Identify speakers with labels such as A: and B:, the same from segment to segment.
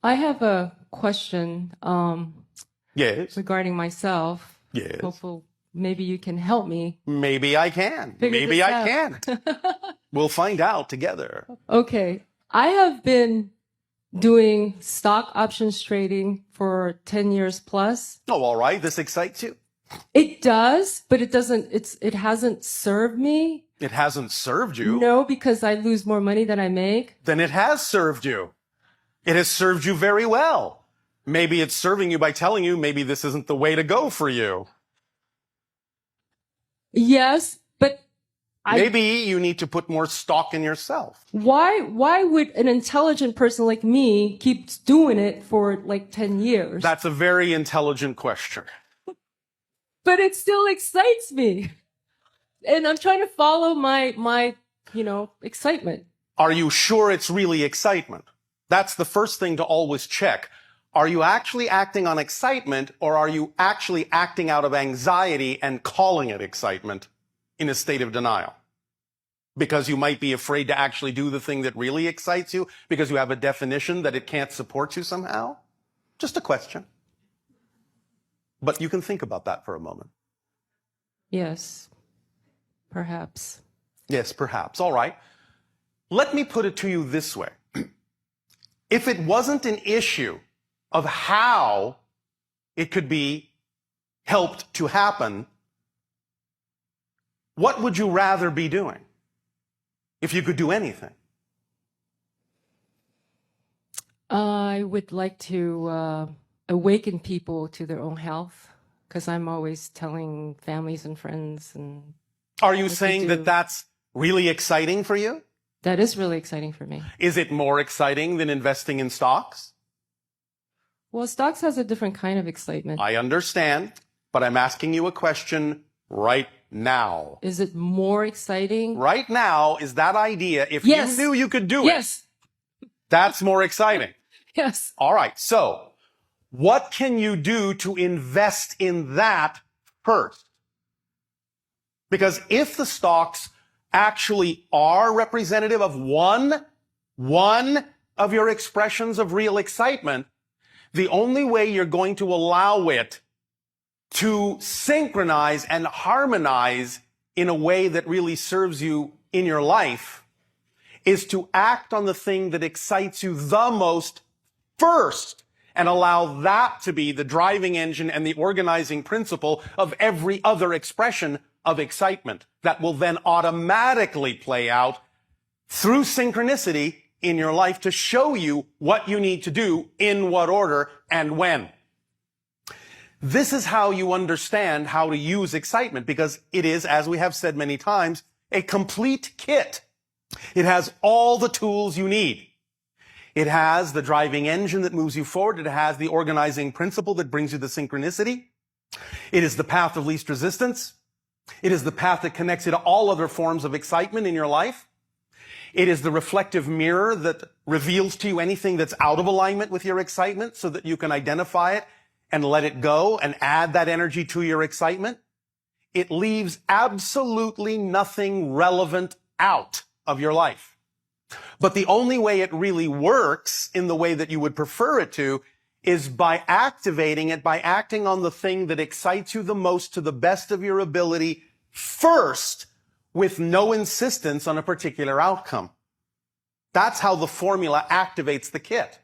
A: I have a question
B: Yes.
A: regarding myself.
B: Yes.
A: Hopefully, maybe you can help me.
B: Maybe I can.
A: Figure
B: Maybe
A: this
B: I
A: out.
B: can. We'll find out together.
A: Okay. I have been doing stock options trading for 10 years plus.
B: Oh, all right. This excites you?
A: It does, but it hasn't served me.
B: It hasn't served you?
A: No, because I lose more money than I make.
B: Then it has served you. It has served you very well. Maybe it's serving you by telling you maybe this isn't the way to go for you.
A: Yes, but
B: Maybe you need to put more stock in yourself.
A: why would an intelligent person like me keep doing it for like 10 years?
B: That's a very intelligent question.
A: But it still excites me. And I'm trying to follow my excitement.
B: Are you sure it's really excitement? That's the first thing to always check. Are you actually acting on excitement, or are you actually acting out of anxiety and calling it excitement in a state of denial? Because you might be afraid to actually do the thing that really excites you because you have a definition that it can't support you somehow? Just a question. But you can think about that for a moment.
A: Yes, perhaps.
B: Yes, perhaps. All right. Let me put it to you this way. If it wasn't an issue of how it could be helped to happen, what would you rather be doing if you could do anything?
A: I would like to awaken people to their own health, because I'm always telling families and friends. And
B: are you saying that that's really exciting for you?
A: That is really exciting for me.
B: Is it more exciting than investing in stocks?
A: Well, stocks has a different kind of excitement.
B: I understand, but I'm asking you a question right now.
A: Is it more exciting?
B: Right now is that idea, if
A: Yes.
B: you knew you could do
A: Yes.
B: it, that's more exciting.
A: Yes.
B: All right, so what can you do to invest in that first? Because if the stocks actually are representative of one of your expressions of real excitement, the only way you're going to allow it to synchronize and harmonize in a way that really serves you in your life is to act on the thing that excites you the most first, and allow that to be the driving engine and the organizing principle of every other expression of excitement that will then automatically play out through synchronicity in your life to show you what you need to do, in what order, and when. This is how you understand how to use excitement, because it is, as we have said many times, a complete kit. It has all the tools you need. It has the driving engine that moves you forward. It has the organizing principle that brings you the synchronicity. It is the path of least resistance. It is the path that connects you to all other forms of excitement in your life. It is the reflective mirror that reveals to you anything that's out of alignment with your excitement so that you can identify it and let it go and add that energy to your excitement. It leaves absolutely nothing relevant out of your life. But the only way it really works in the way that you would prefer it to is by activating it, by acting on the thing that excites you the most to the best of your ability first, with no insistence on a particular outcome. That's how the formula activates the kit.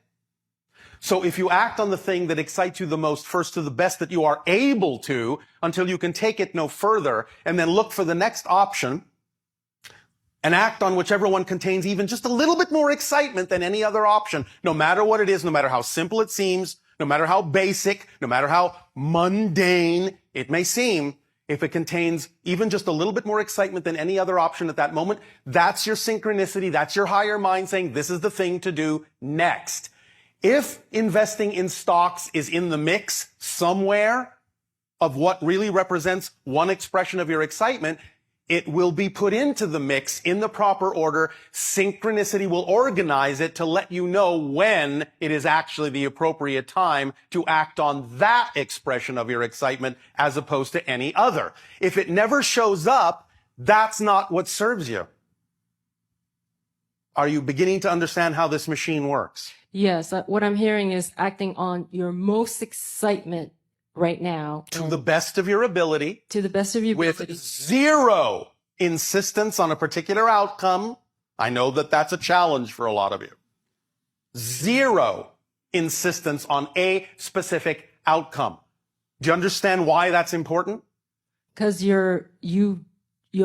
B: So if you act on the thing that excites you the most first to the best that you are able to, until you can take it no further, and then look for the next option, and act on whichever one contains even just a little bit more excitement than any other option, no matter what it is, no matter how simple it seems, no matter how basic, no matter how mundane it may seem, if it contains even just a little bit more excitement than any other option at that moment, that's your synchronicity, that's your higher mind saying this is the thing to do next. If investing in stocks is in the mix somewhere of what really represents one expression of your excitement, it will be put into the mix in the proper order. Synchronicity will organize it to let you know when it is actually the appropriate time to act on that expression of your excitement as opposed to any other. If it never shows up, that's not what serves you. Are you beginning to understand how this machine works?
A: Yes, what I'm hearing is acting on your most excitement right now.
B: To the best of your ability.
A: To the best of your ability.
B: With zero insistence on a particular outcome. I know that that's a challenge for a lot of you. Zero insistence on a specific outcome. Do you understand why that's important?
A: Because your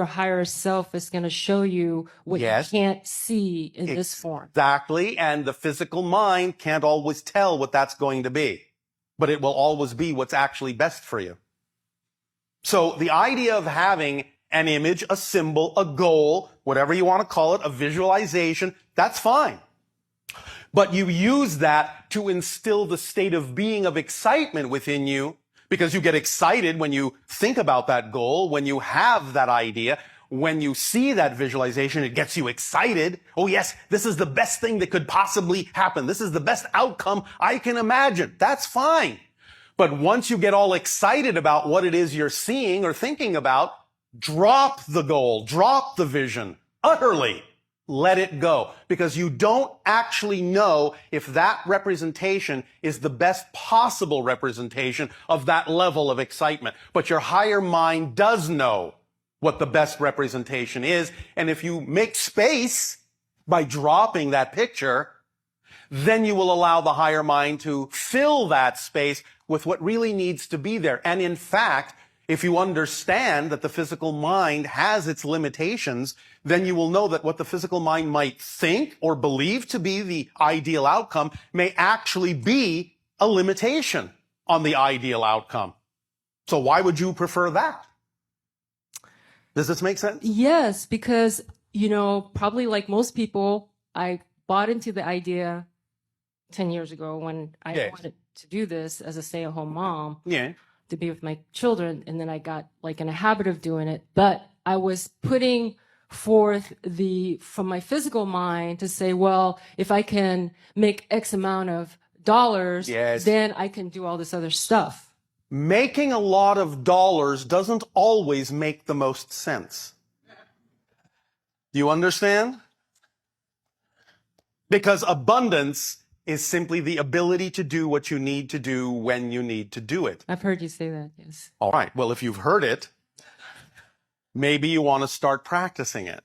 A: higher self is going to show you what you can't see in this form.
B: Exactly. And the physical mind can't always tell what that's going to be, but it will always be what's actually best for you. So the idea of having an image, a symbol, a goal, whatever you want to call it, a visualization, that's fine. But you use that to instill the state of being of excitement within you, because you get excited when you think about that goal, when you have that idea, when you see that visualization, it gets you excited. Oh yes, this is the best thing that could possibly happen. This is the best outcome I can imagine. That's fine. But once you get all excited about what it is you're seeing or thinking about, drop the goal, drop the vision, utterly let it go, because you don't actually know if that representation is the best possible representation of that level of excitement. But your higher mind does know what the best representation is. And if you make space by dropping that picture, then you will allow the higher mind to fill that space with what really needs to be there. And in fact, if you understand that the physical mind has its limitations, then you will know that what the physical mind might think or believe to be the ideal outcome may actually be a limitation on the ideal outcome. So why would you prefer that? Does this make sense?
A: Yes, because, probably like most people, I bought into the idea 10 years ago when I wanted to do this as a stay-at-home mom.
B: Yeah.
A: To be with my children, and then I got like in a habit of doing it. But I was putting forth from my physical mind to say, well, if I can make X amount of dollars, then I can do all this other stuff.
B: Making a lot of dollars doesn't always make the most sense. Do you understand? Because abundance is simply the ability to do what you need to do when you need to do it.
A: I've heard you say that, yes.
B: All right. Well, if you've heard it, maybe you want to start practicing it.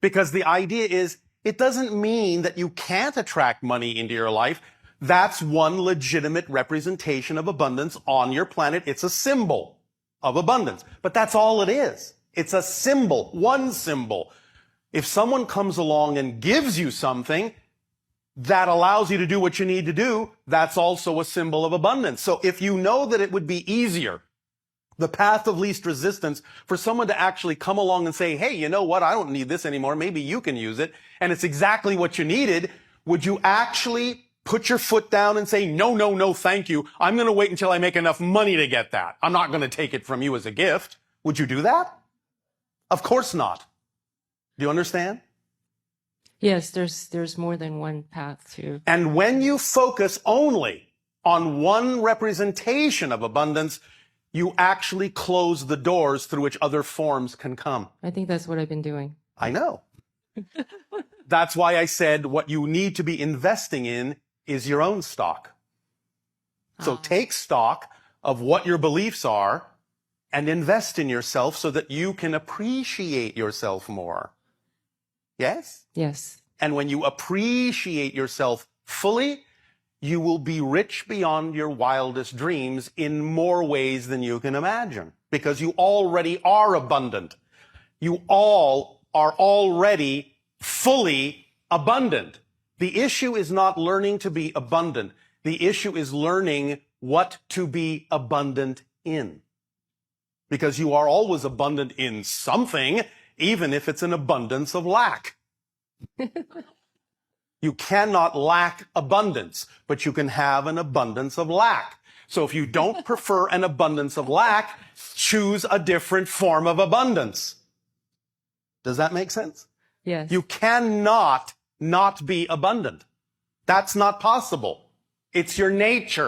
B: Because the idea is, it doesn't mean that you can't attract money into your life. That's one legitimate representation of abundance on your planet. It's a symbol of abundance. But that's all it is. It's a symbol, one symbol. If someone comes along and gives you something that allows you to do what you need to do, that's also a symbol of abundance. So if you know that it would be easier, the path of least resistance, for someone to actually come along and say, hey, you know what? I don't need this anymore. Maybe you can use it. And it's exactly what you needed. Would you actually put your foot down and say, no, no, no, thank you. I'm going to wait until I make enough money to get that. I'm not going to take it from you as a gift. Would you do that? Of course not. Do you understand?
A: Yes, there's more than one path to.
B: And when you focus only on one representation of abundance, you actually close the doors through which other forms can come.
A: I think that's what I've been doing.
B: I know. That's why I said what you need to be investing in is your own stock. So take stock of what your beliefs are and invest in yourself so that you can appreciate yourself more. Yes?
A: Yes.
B: And when you appreciate yourself fully, you will be rich beyond your wildest dreams in more ways than you can imagine, because you already are abundant. You all are already fully abundant. The issue is not learning to be abundant. The issue is learning what to be abundant in. Because you are always abundant in something, even if it's an abundance of lack. You cannot lack abundance, but you can have an abundance of lack. So if you don't prefer an abundance of lack, choose a different form of abundance. Does that make sense?
A: Yes.
B: You cannot not be abundant. That's not possible. It's your nature.